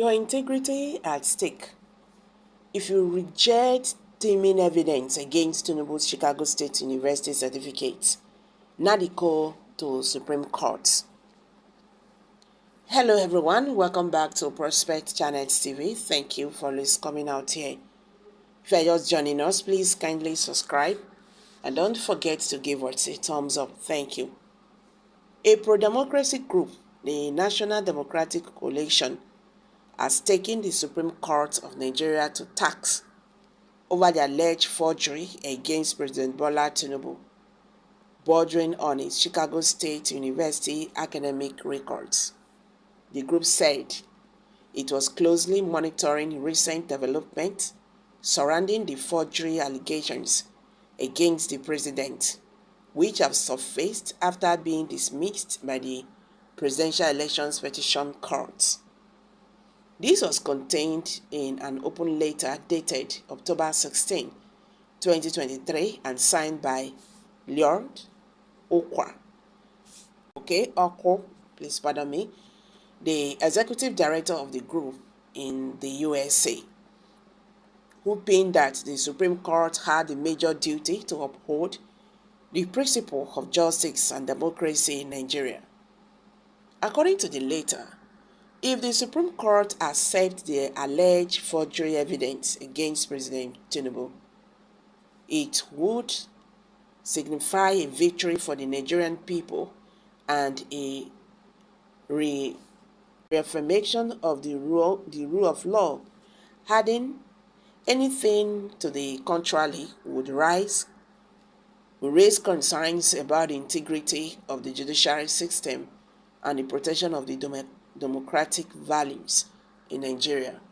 Your integrity at stake. If you reject damning evidence against Tinubu's Chicago State University certificate, NADECO to Supreme Court. Hello everyone, welcome back to Prospect Channel TV. Thank you for coming out here. If you are just joining us, please kindly subscribe and don't forget to give us a thumbs up. Thank you. A pro-democracy group, the National Democratic Coalition, has taken the Supreme Court of Nigeria to task over the alleged forgery against President Bola Tinubu, bordering on his Chicago State University academic records. The group said it was closely monitoring recent developments surrounding the forgery allegations against the president, which have surfaced after being dismissed by the Presidential Elections Petition Court. This was contained in an open letter dated October 16, 2023 and signed by Lord Okwa. Please pardon me, the executive director of the group in the USA, who pinned that the Supreme Court had a major duty to uphold the principle of justice and democracy in Nigeria. According to the letter, if the Supreme Court accepts the alleged forgery evidence against President Tinubu, it would signify a victory for the Nigerian people and a reaffirmation of the rule of law. Adding anything to the contrary would raise concerns about the integrity of the judicial system and the protection of the democratic values in Nigeria.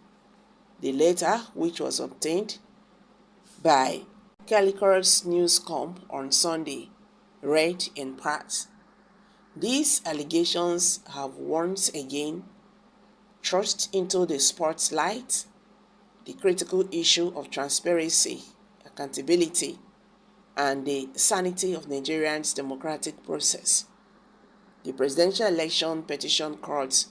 The letter, which was obtained by Calicut Newscom on Sunday, read in part, "These allegations have once again thrust into the spotlight the critical issue of transparency, accountability, and the sanity of Nigeria's democratic process. The Presidential Election Petition Court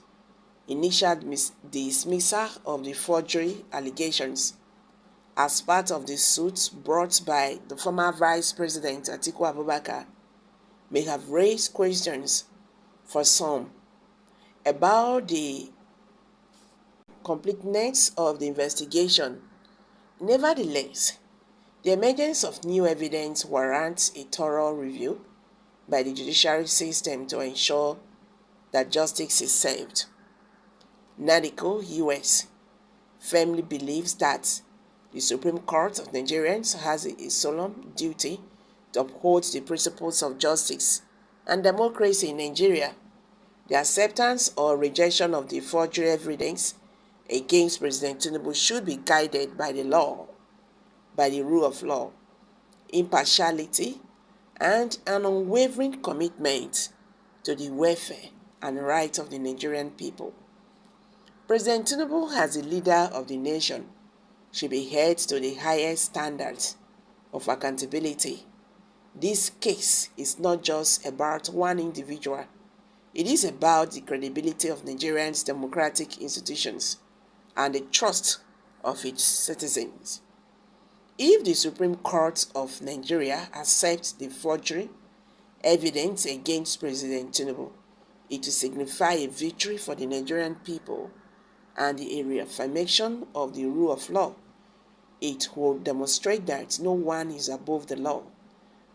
initiated dismissal of the forgery allegations as part of the suit brought by the former Vice President Atiku Abubakar may have raised questions for some about the completeness of the investigation. Nevertheless, the emergence of new evidence warrants a thorough review by the judiciary system to ensure that justice is served. NADECO, US, firmly believes that the Supreme Court of Nigerians has a solemn duty to uphold the principles of justice and democracy in Nigeria. The acceptance or rejection of the forgery evidence against President Tinubu should be guided by the law, by the rule of law, impartiality, and an unwavering commitment to the welfare and rights of the Nigerian people. President Tinubu, as the leader of the nation, should be held to the highest standards of accountability. This case is not just about one individual. It is about the credibility of Nigeria's democratic institutions and the trust of its citizens. If the Supreme Court of Nigeria accepts the forgery evidence against President Tinubu, it will signify a victory for the Nigerian people and a reaffirmation of the rule of law. It will demonstrate that no one is above the law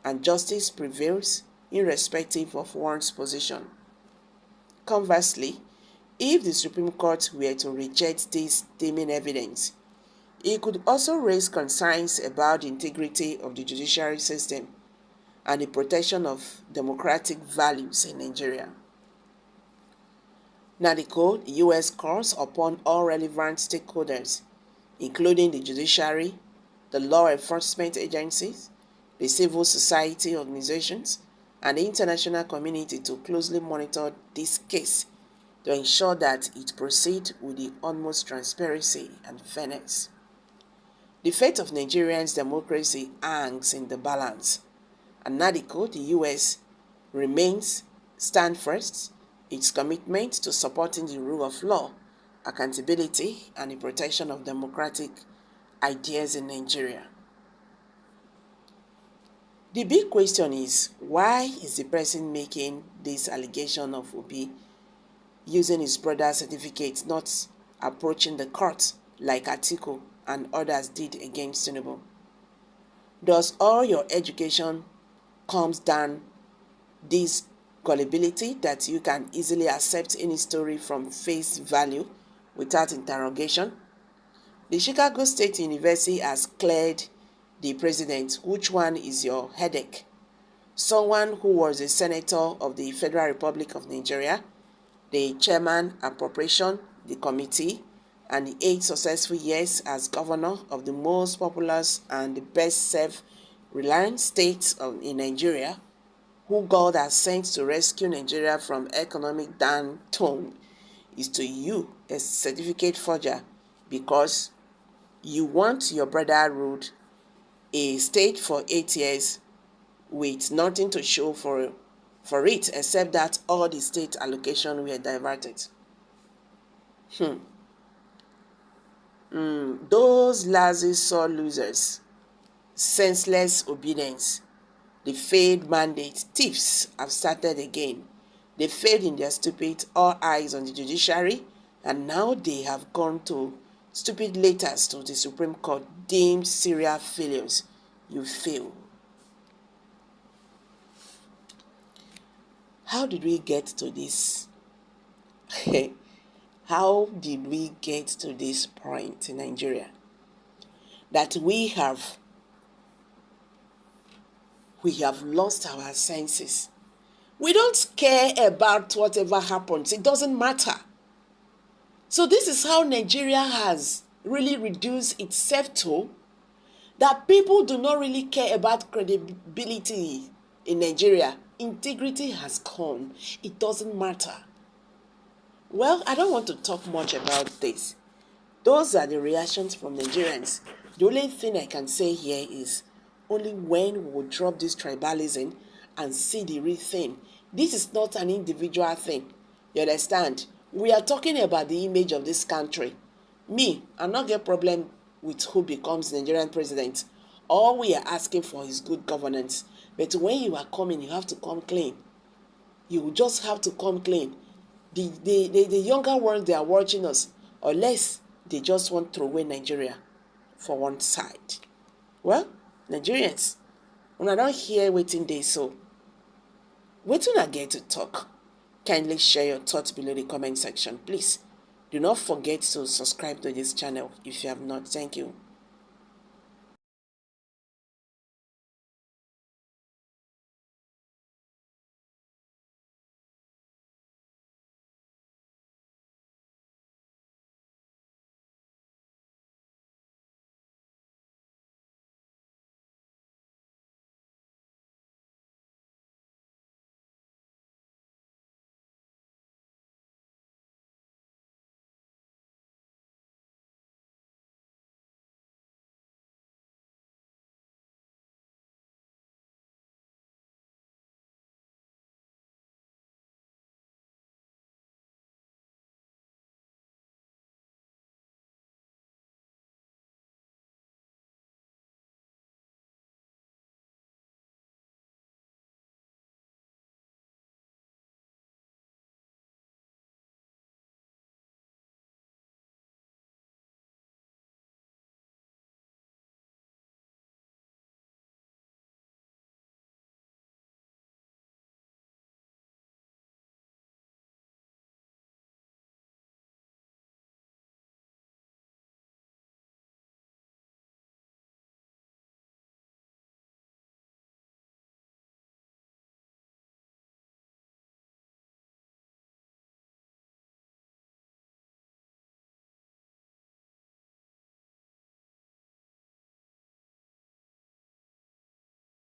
and justice prevails irrespective of one's position. Conversely, if the Supreme Court were to reject this damning evidence, it could also raise concerns about the integrity of the judiciary system and the protection of democratic values in Nigeria. NADECO, the U.S. calls upon all relevant stakeholders, including the judiciary, the law enforcement agencies, the civil society organizations, and the international community to closely monitor this case to ensure that it proceeds with the utmost transparency and fairness. The fate of Nigeria's democracy hangs in the balance, and NADECO, the U.S., remains stand first its commitment to supporting the rule of law accountability, and the protection of democratic ideas in Nigeria. The big question is, why is the person making this allegation of Obi using his brother's certificate not approaching the court like Atiku and others did against Tinubu? Does all your education comes down this gullibility that you can easily accept any story from face value without interrogation? The Chicago State University has cleared the president. Which one is your headache? Someone who was a senator of the Federal Republic of Nigeria, the chairman appropriation, the committee, and the 8 successful years as governor of the most populous and the best self-reliant state in Nigeria, who God has sent to rescue Nigeria from economic downturn, is to you a certificate forger because you want your brother ruled a state for 8 years with nothing to show for it except that all the state allocation were diverted. Those lazy sore losers, senseless obedience, the failed mandate thieves have started again. They failed in their stupid all eyes on the judiciary, and now they have gone to stupid letters to the Supreme Court deemed serial failures. You fail. How did we get to this? How did we get to this point in Nigeria? That we have lost our senses. We don't care about whatever happens. It doesn't matter. So this is how Nigeria has really reduced itself to, that people do not really care about credibility in Nigeria. Integrity has gone. It doesn't matter. Well, I don't want to talk much about this. Those are the reactions from Nigerians. The only thing I can say here is, only when we will drop this tribalism and see the real thing. This is not an individual thing. You understand? We are talking about the image of this country. Me, I not get problem with who becomes Nigerian president. All we are asking for is good governance. But when you are coming, you have to come clean. You just have to come clean. The younger ones, they are watching us, unless they just want to throw away Nigeria for one side. Well, Nigerians, when I don't hear waiting day, so wait till I get to talk. Kindly share your thoughts below the comment section. Please do not forget to subscribe to this channel if you have not. Thank you.